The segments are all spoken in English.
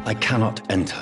I cannot enter.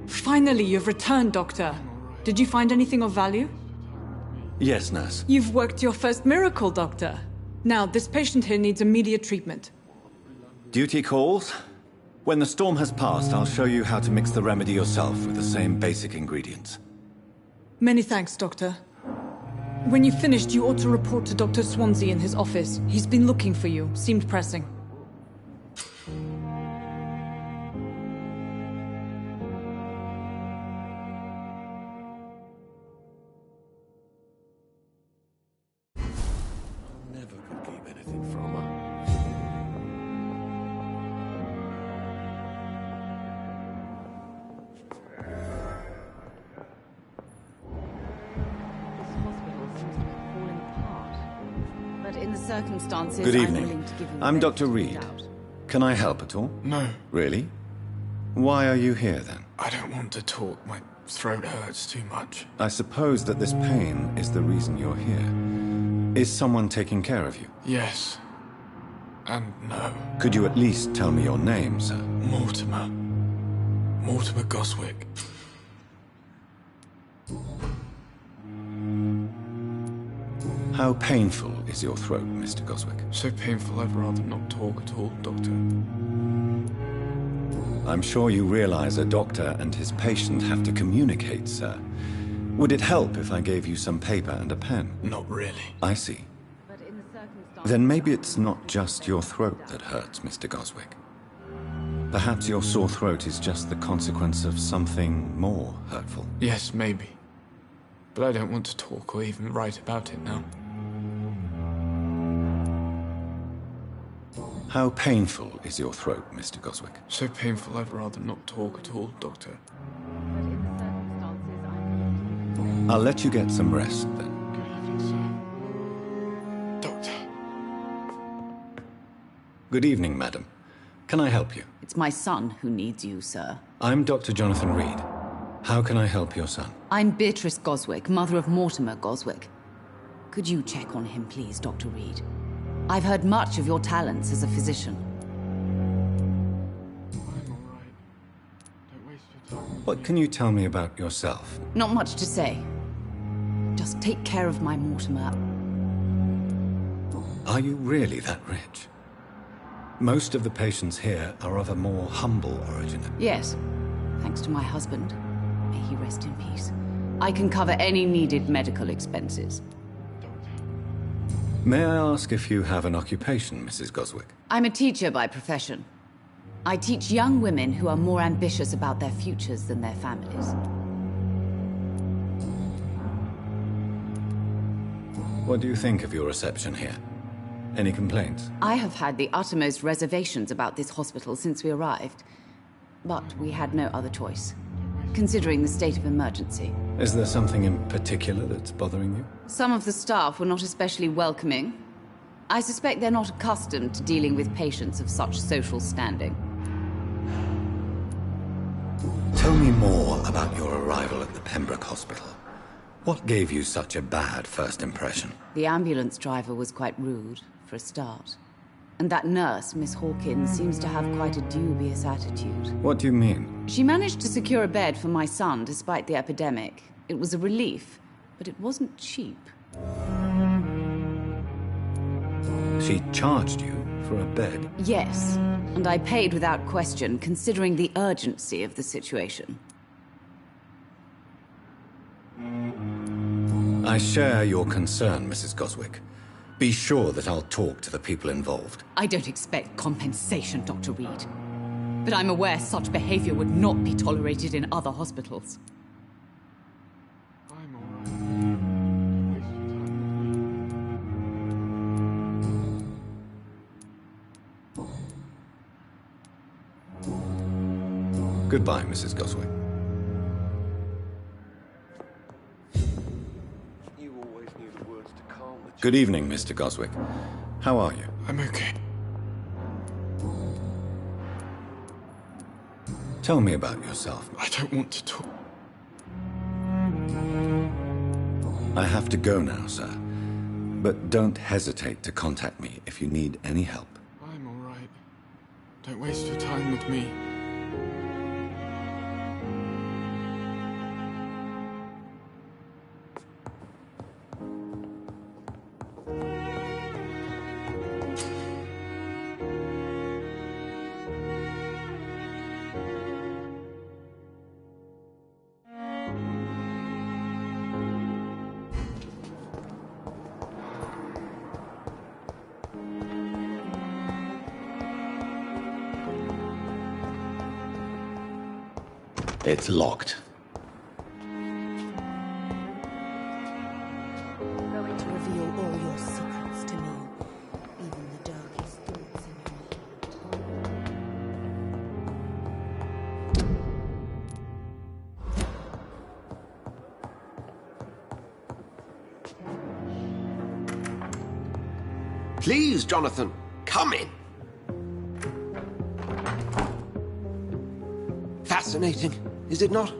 Finally, you've returned, Doctor. Did you find anything of value? Yes, nurse. You've worked your first miracle, Doctor. Now, this patient here needs immediate treatment. Duty calls. When the storm has passed, I'll show you how to mix the remedy yourself with the same basic ingredients. Many thanks, Doctor. When you've finished, you ought to report to Dr. Swansea in his office. He's been looking for you. Seemed pressing. Good evening. I'm Dr. Reed. Can I help at all? No. Really? Why are you here, then? I don't want to talk. My throat hurts too much. I suppose that this pain is the reason you're here. Is someone taking care of you? Yes. And no. Could you at least tell me your name, sir? Mortimer. Mortimer Goswick. How painful is your throat, Mr. Goswick? So painful I'd rather not talk at all, Doctor. I'm sure you realize a doctor and his patient have to communicate, sir. Would it help if I gave you some paper and a pen? Not really. I see. Then maybe it's not just your throat that hurts, Mr. Goswick. Perhaps your sore throat is just the consequence of something more hurtful. Yes, maybe. But I don't want to talk or even write about it now. How painful is your throat, Mr. Goswick? So painful I'd rather not talk at all, Doctor. I'll let you get some rest, then. Good evening, sir. Doctor. Good evening, madam. Can I help you? It's my son who needs you, sir. I'm Dr. Jonathan Reed. How can I help your son? I'm Beatrice Goswick, mother of Mortimer Goswick. Could you check on him, please, Dr. Reed? I've heard much of your talents as a physician. I'm all right. Don't waste your time. What can you tell me about yourself? Not much to say. Just take care of my Mortimer. Are you really that rich? Most of the patients here are of a more humble origin. Yes, thanks to my husband. May he rest in peace. I can cover any needed medical expenses. May I ask if you have an occupation, Mrs. Goswick? I'm a teacher by profession. I teach young women who are more ambitious about their futures than their families. What do you think of your reception here? Any complaints? I have had the uttermost reservations about this hospital since we arrived. But we had no other choice, considering the state of emergency. Is there something in particular that's bothering you? Some of the staff were not especially welcoming. I suspect they're not accustomed to dealing with patients of such social standing. Tell me more about your arrival at the Pembroke Hospital. What gave you such a bad first impression? The ambulance driver was quite rude, for a start. And that nurse, Miss Hawkins, seems to have quite a dubious attitude. What do you mean? She managed to secure a bed for my son despite the epidemic. It was a relief, but it wasn't cheap. She charged you for a bed? Yes, and I paid without question, considering the urgency of the situation. I share your concern, Mrs. Goswick. Be sure that I'll talk to the people involved. I don't expect compensation, Dr. Reed. But I'm aware such behavior would not be tolerated in other hospitals. I'm alright. Goodbye, Mrs. Goswick. Good evening, Mr. Goswick. How are you? I'm okay. Tell me about yourself. I don't want to talk. I have to go now, sir. But don't hesitate to contact me if you need any help. I'm alright. Don't waste your time with me. It's locked. Going to reveal all your secrets to me, even the darkest thoughts in your heart. Please, Jonathan, come in. Fascinating, is it not?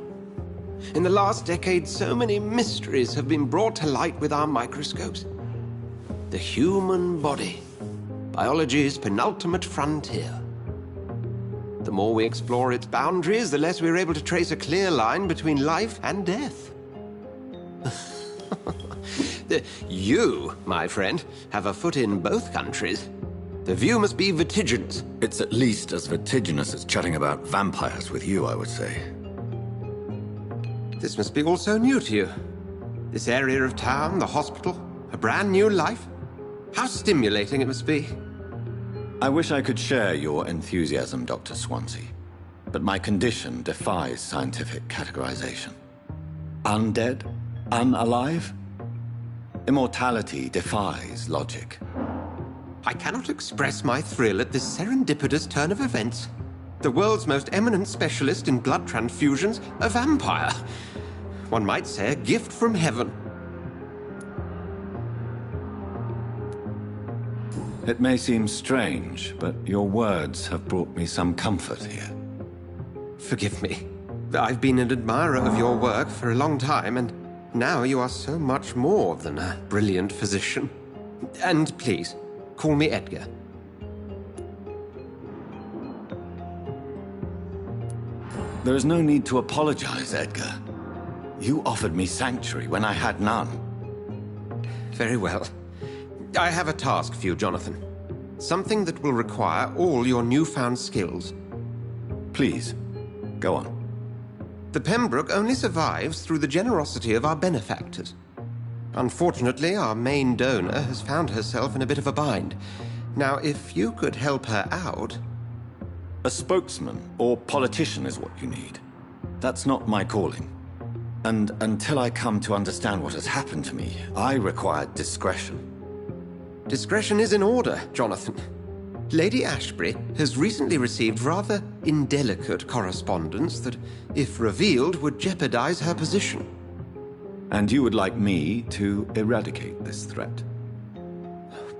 In the last decade, so many mysteries have been brought to light with our microscopes. The human body, biology's penultimate frontier. The more we explore its boundaries, the less we're able to trace a clear line between life and death. You, my friend, have a foot in both countries. The view must be vertiginous. It's at least as vertiginous as chatting about vampires with you, I would say. This must be all so new to you. This area of town, the hospital, a brand new life. How stimulating it must be. I wish I could share your enthusiasm, Dr. Swansea. But my condition defies scientific categorization. Undead? Unalive? Immortality defies logic. I cannot express my thrill at this serendipitous turn of events. The world's most eminent specialist in blood transfusions, a vampire. One might say a gift from heaven. It may seem strange, but your words have brought me some comfort here. Forgive me. I've been an admirer of your work for a long time, and now you are so much more than a brilliant physician. And please, call me Edgar. There is no need to apologize, Edgar. You offered me sanctuary when I had none. Very well. I have a task for you, Jonathan. Something that will require all your newfound skills. Please, go on. The Pembroke only survives through the generosity of our benefactors. Unfortunately, our main donor has found herself in a bit of a bind. Now, if you could help her out... A spokesman or politician is what you need. That's not my calling. And until I come to understand what has happened to me, I require discretion. Discretion is in order, Jonathan. Lady Ashbury has recently received rather indelicate correspondence that, if revealed, would jeopardize her position. And you would like me to eradicate this threat?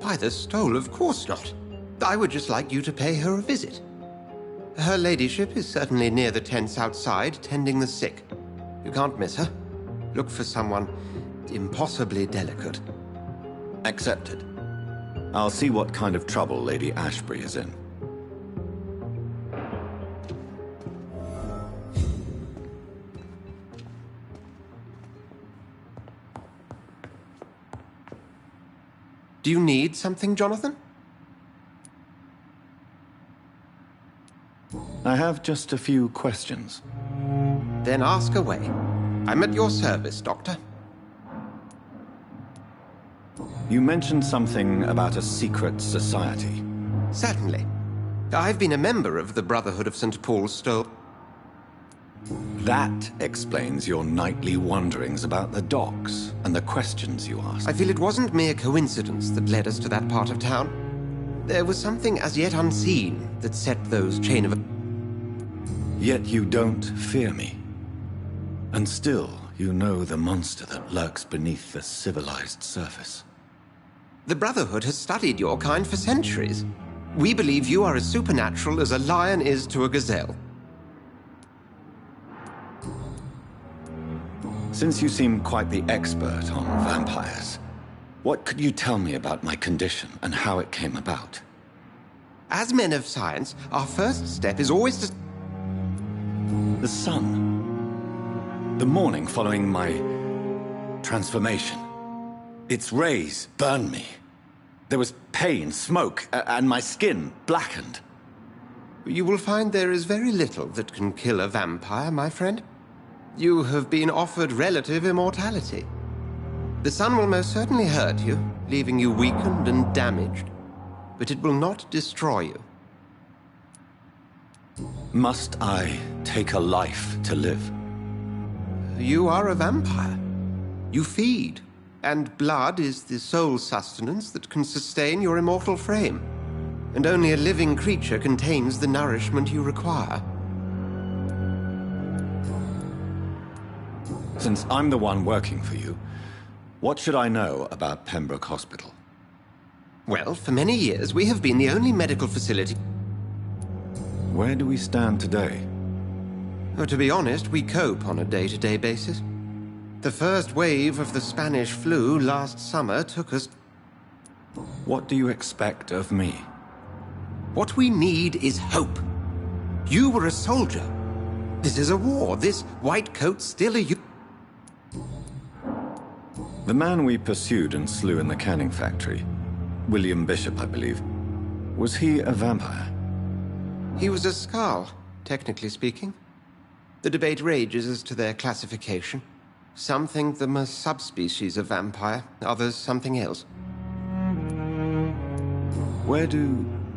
By the stole, of course not. I would just like you to pay her a visit. Her ladyship is certainly near the tents outside, tending the sick. You can't miss her. Look for someone impossibly delicate. Accepted. I'll see what kind of trouble Lady Ashbury is in. Do you need something, Jonathan? I have just a few questions. Then ask away. I'm at your service, Doctor. You mentioned something about a secret society. Certainly. I've been a member of the Brotherhood of St. Paul's Stole. That explains your nightly wanderings about the docks and the questions you ask. I feel it wasn't mere coincidence that led us to that part of town. There was something as yet unseen that set those chain of... Yet you don't fear me. And still, you know the monster that lurks beneath the civilized surface. The Brotherhood has studied your kind for centuries. We believe you are as supernatural as a lion is to a gazelle. Since you seem quite the expert on vampires, what could you tell me about my condition and how it came about? As men of science, our first step is always to... The sun. The morning following my transformation. Its rays burned me. There was pain, smoke, and my skin blackened. You will find there is very little that can kill a vampire, my friend. You have been offered relative immortality. The sun will most certainly hurt you, leaving you weakened and damaged, but it will not destroy you. Must I take a life to live? You are a vampire. You feed, and blood is the sole sustenance that can sustain your immortal frame. And only a living creature contains the nourishment you require. Since I'm the one working for you, what should I know about Pembroke Hospital? Well, for many years, we have been the only medical facility... Where do we stand today? Oh, to be honest, we cope on a day-to-day basis. The first wave of the Spanish flu last summer took us... What do you expect of me? What we need is hope. You were a soldier. This is a war. This white coat's still a... The man we pursued and slew in the canning factory, William Bishop, I believe, was he a vampire? He was a Skald, technically speaking. The debate rages as to their classification. Some think them a subspecies of vampire, others something else.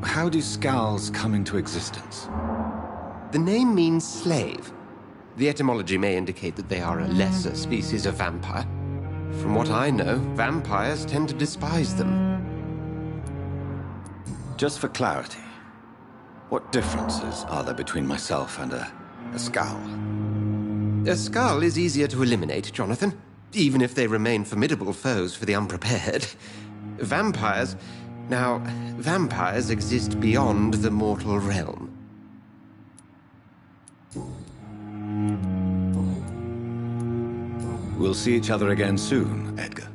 How do Skalds come into existence? The name means slave. The etymology may indicate that they are a lesser species of vampire. From what I know, vampires tend to despise them. Just for clarity, what differences are there between myself and a Skald? A Skald is easier to eliminate, Jonathan, even if they remain formidable foes for the unprepared. Vampires... Now, vampires exist beyond the mortal realm. We'll see each other again soon, Edgar.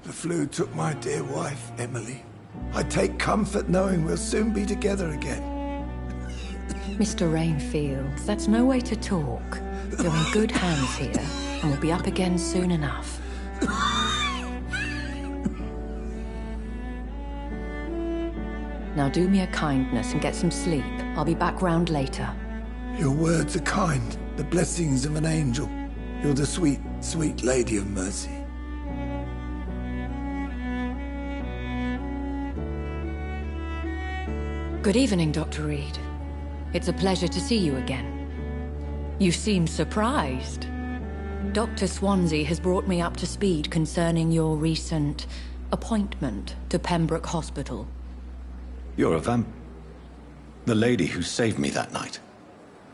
The flu took my dear wife, Emily. I take comfort knowing we'll soon be together again. Mr. Rainfield, that's no way to talk. You're in good hands here, and we'll be up again soon enough. Now do me a kindness and get some sleep. I'll be back round later. Your words are kind, the blessings of an angel. You're the sweet, sweet Lady of Mercy. Good evening, Dr. Reed. It's a pleasure to see you again. You seem surprised. Dr. Swansea has brought me up to speed concerning your recent appointment to Pembroke Hospital. You're a the lady who saved me that night,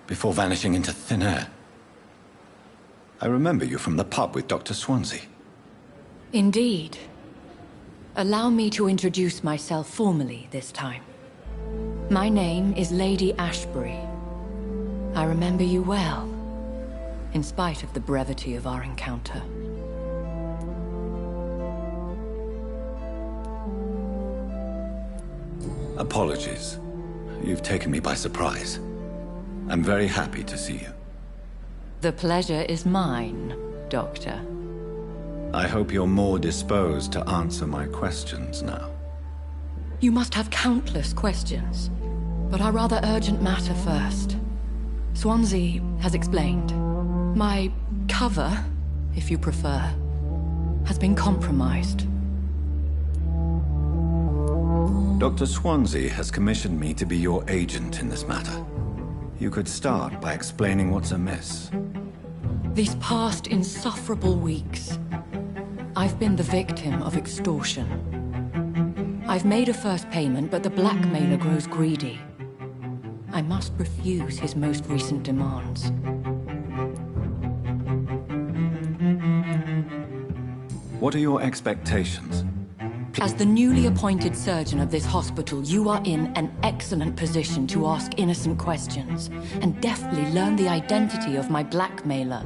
before vanishing into thin air. I remember you from the pub with Dr. Swansea. Indeed. Allow me to introduce myself formally this time. My name is Lady Ashbury. I remember you well, in spite of the brevity of our encounter. Apologies. You've taken me by surprise. I'm very happy to see you. The pleasure is mine, Doctor. I hope you're more disposed to answer my questions now. You must have countless questions, but our rather urgent matter first. Swansea has explained. My cover, if you prefer, has been compromised. Dr. Swansea has commissioned me to be your agent in this matter. You could start by explaining what's amiss. These past insufferable weeks, I've been the victim of extortion. I've made a first payment, but the blackmailer grows greedy. I must refuse his most recent demands. What are your expectations? As the newly appointed surgeon of this hospital, you are in an excellent position to ask innocent questions and deftly learn the identity of my blackmailer.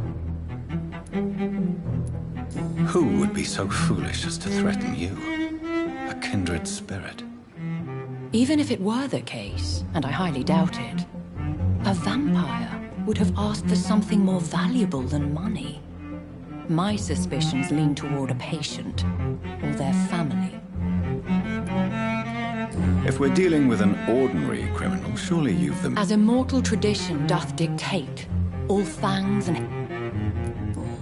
Who would be so foolish as to threaten you? A kindred spirit. Even if it were the case, and I highly doubt it, a vampire would have asked for something more valuable than money. My suspicions lean toward a patient or their family. If we're dealing with an ordinary criminal, surely you've them. As immortal tradition doth dictate, all fangs and...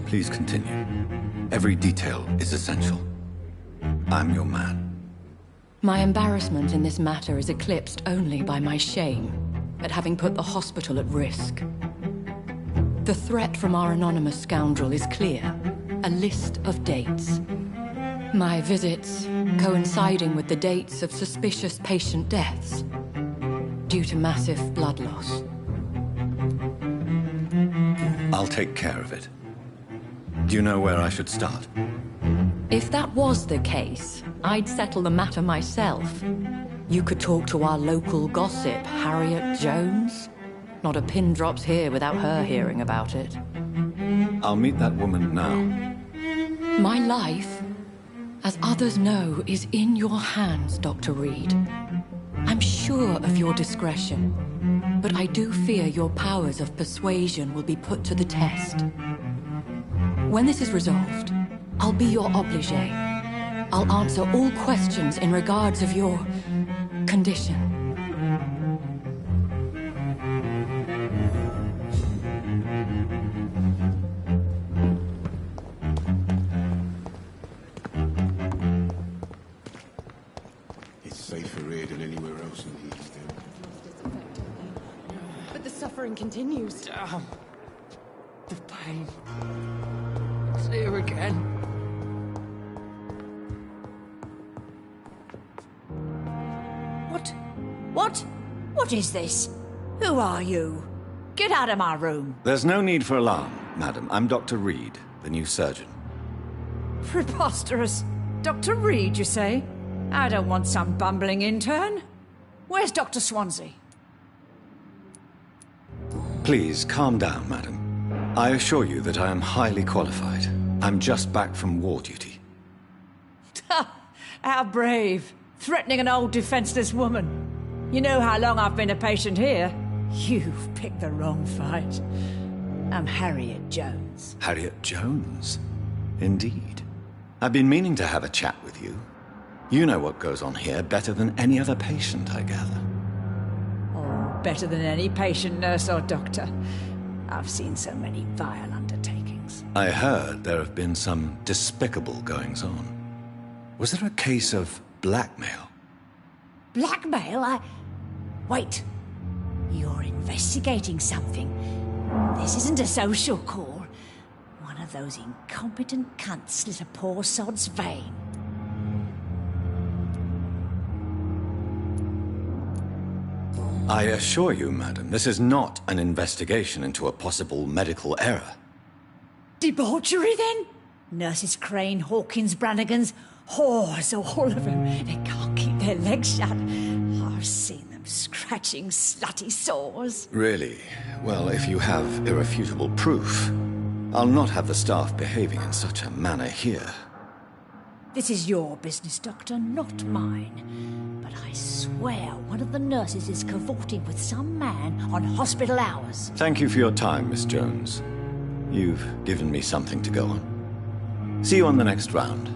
Please continue. Every detail is essential. I'm your man. My embarrassment in this matter is eclipsed only by my shame at having put the hospital at risk. The threat from our anonymous scoundrel is clear. A list of dates. My visits coinciding with the dates of suspicious patient deaths due to massive blood loss. I'll take care of it. Do you know where I should start? If that was the case, I'd settle the matter myself. You could talk to our local gossip, Harriet Jones. Not a pin drops here without her hearing about it. I'll meet that woman now. My life, as others know, is in your hands, Dr. Reed. I'm sure of your discretion, but I do fear your powers of persuasion will be put to the test. When this is resolved, I'll be your obligé. I'll answer all questions in regards of your condition. It's safer here than anywhere else in the East End. But the suffering continues. Damn. The pain. It's here again. What is this? Who are you? Get out of my room. There's no need for alarm, madam. I'm Dr. Reed, the new surgeon. Preposterous. Dr. Reed, you say? I don't want some bumbling intern. Where's Dr. Swansea? Please, calm down, madam. I assure you that I am highly qualified. I'm just back from war duty. How brave. Threatening an old defenseless woman. You know how long I've been a patient here? You've picked the wrong fight. I'm Harriet Jones. Harriet Jones? Indeed. I've been meaning to have a chat with you. You know what goes on here better than any other patient, I gather. Oh, better than any patient, nurse or doctor. I've seen so many vile undertakings. I heard there have been some despicable goings-on. Was there a case of blackmail? Blackmail? Wait. You're investigating something. This isn't a social call. One of those incompetent cunts slit a poor sod's vein. I assure you, madam, this is not an investigation into a possible medical error. Debauchery, then? Nurses Crane, Hawkins, Brannigans, whores, all of them. They can't keep their legs shut. I've seen them scratching slutty sores. Really? Well, if you have irrefutable proof, I'll not have the staff behaving in such a manner here. This is your business, Doctor, not mine. But I swear one of the nurses is cavorting with some man on hospital hours. Thank you for your time, Miss Jones. You've given me something to go on. See you on the next round.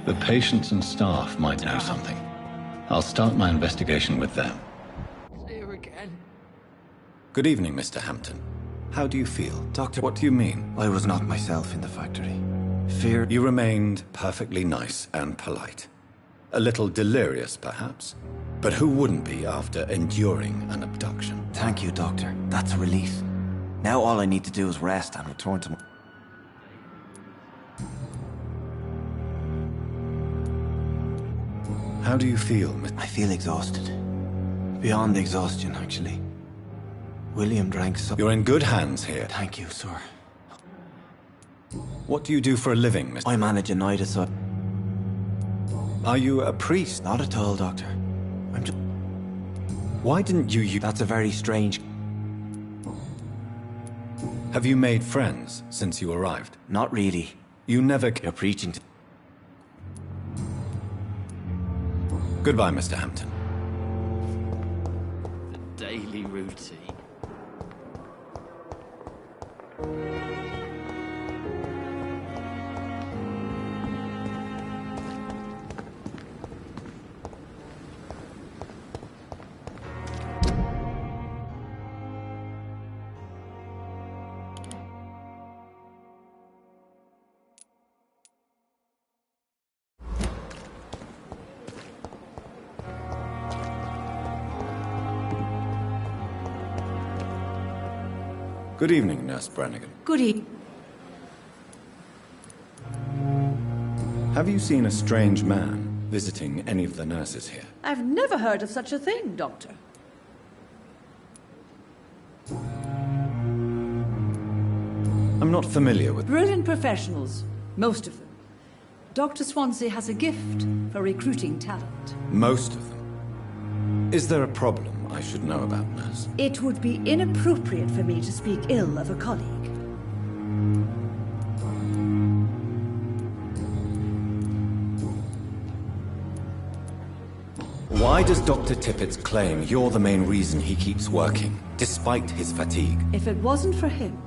The patients and staff might know something. I'll start my investigation with them. Here again. Good evening, Mr. Hampton. How do you feel? Doctor, what do you mean? I was not myself in the factory. Fear... You remained perfectly nice and polite. A little delirious, perhaps. But who wouldn't be after enduring an abduction? Thank you, Doctor. That's a relief. Now all I need to do is rest and return to my... How do you feel, Miss... I feel exhausted. Beyond exhaustion, actually. William drank some... You're in good hands here. Thank you, sir. What do you do for a living, Mr... I manage a night aside. Are you a priest? Not at all, Doctor. I'm just... Why didn't you... That's a very strange... Have you made friends since you arrived? Not really. You never... You're preaching to... Goodbye, Mr. Hampton. The daily routine. Good evening, Nurse Brannigan. Good evening. Have you seen a strange man visiting any of the nurses here? I've never heard of such a thing, Doctor. I'm not familiar with... Brilliant professionals, most of them. Dr. Swansea has a gift for recruiting talent. Most of them. Is there a problem I should know about, Nurse? It would be inappropriate for me to speak ill of a colleague. Why does Dr. Tippett claim you're the main reason he keeps working, despite his fatigue? If it wasn't for him,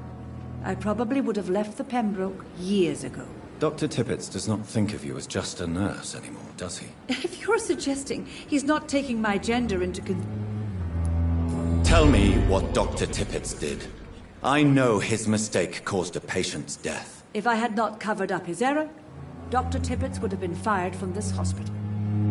I probably would have left the Pembroke years ago. Dr. Tippett does not think of you as just a nurse anymore, does he? If you're suggesting he's not taking my gender into Tell me what Dr. Tippett did. I know his mistake caused a patient's death. If I had not covered up his error, Dr. Tippett would have been fired from this hospital.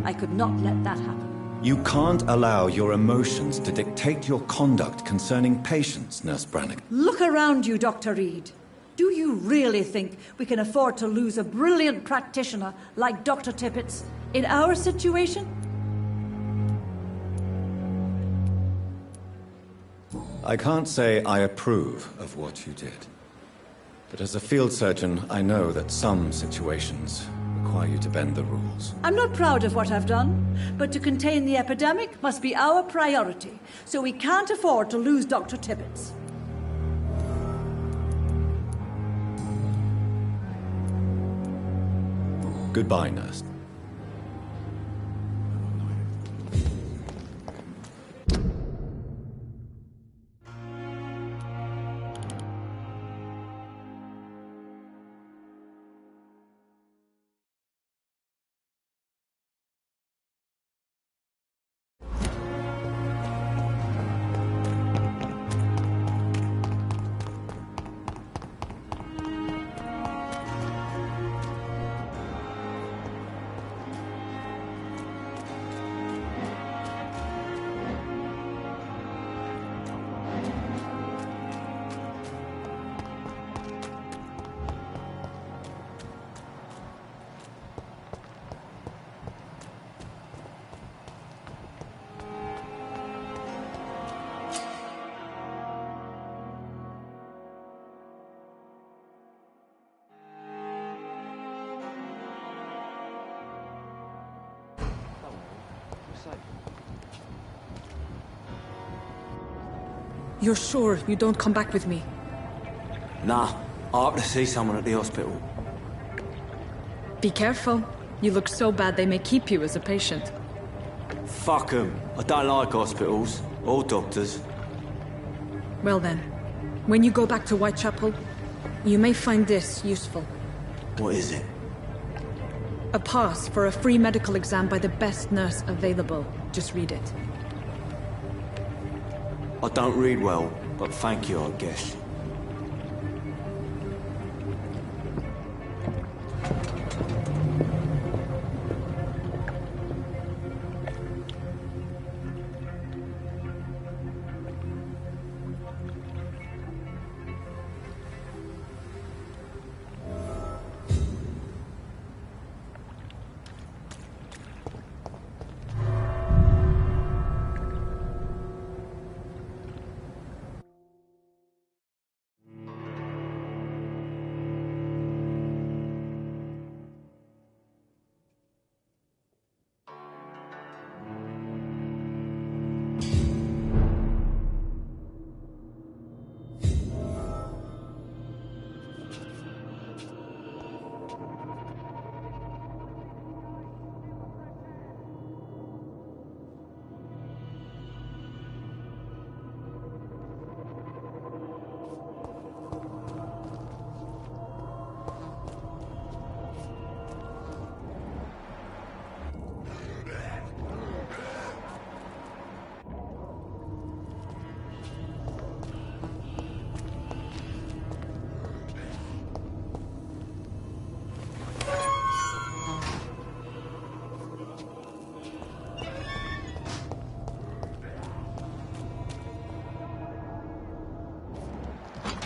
I could not let that happen. You can't allow your emotions to dictate your conduct concerning patients, Nurse Brannigan. Look around you, Dr. Reed. Do you really think we can afford to lose a brilliant practitioner like Dr. Tippett in our situation? I can't say I approve of what you did. But as a field surgeon, I know that some situations require you to bend the rules. I'm not proud of what I've done, but to contain the epidemic must be our priority, so we can't afford to lose Dr. Tippett. Goodbye, Nurse. You're sure you don't come back with me? Nah, I have to see someone at the hospital. Be careful. You look so bad they may keep you as a patient. Fuck 'em. I don't like hospitals. Or doctors. Well then, when you go back to Whitechapel, you may find this useful. What is it? A pass for a free medical exam by the best nurse available. Just read it. I don't read well, but thank you, I guess.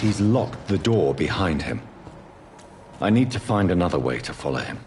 He's locked the door behind him. I need to find another way to follow him.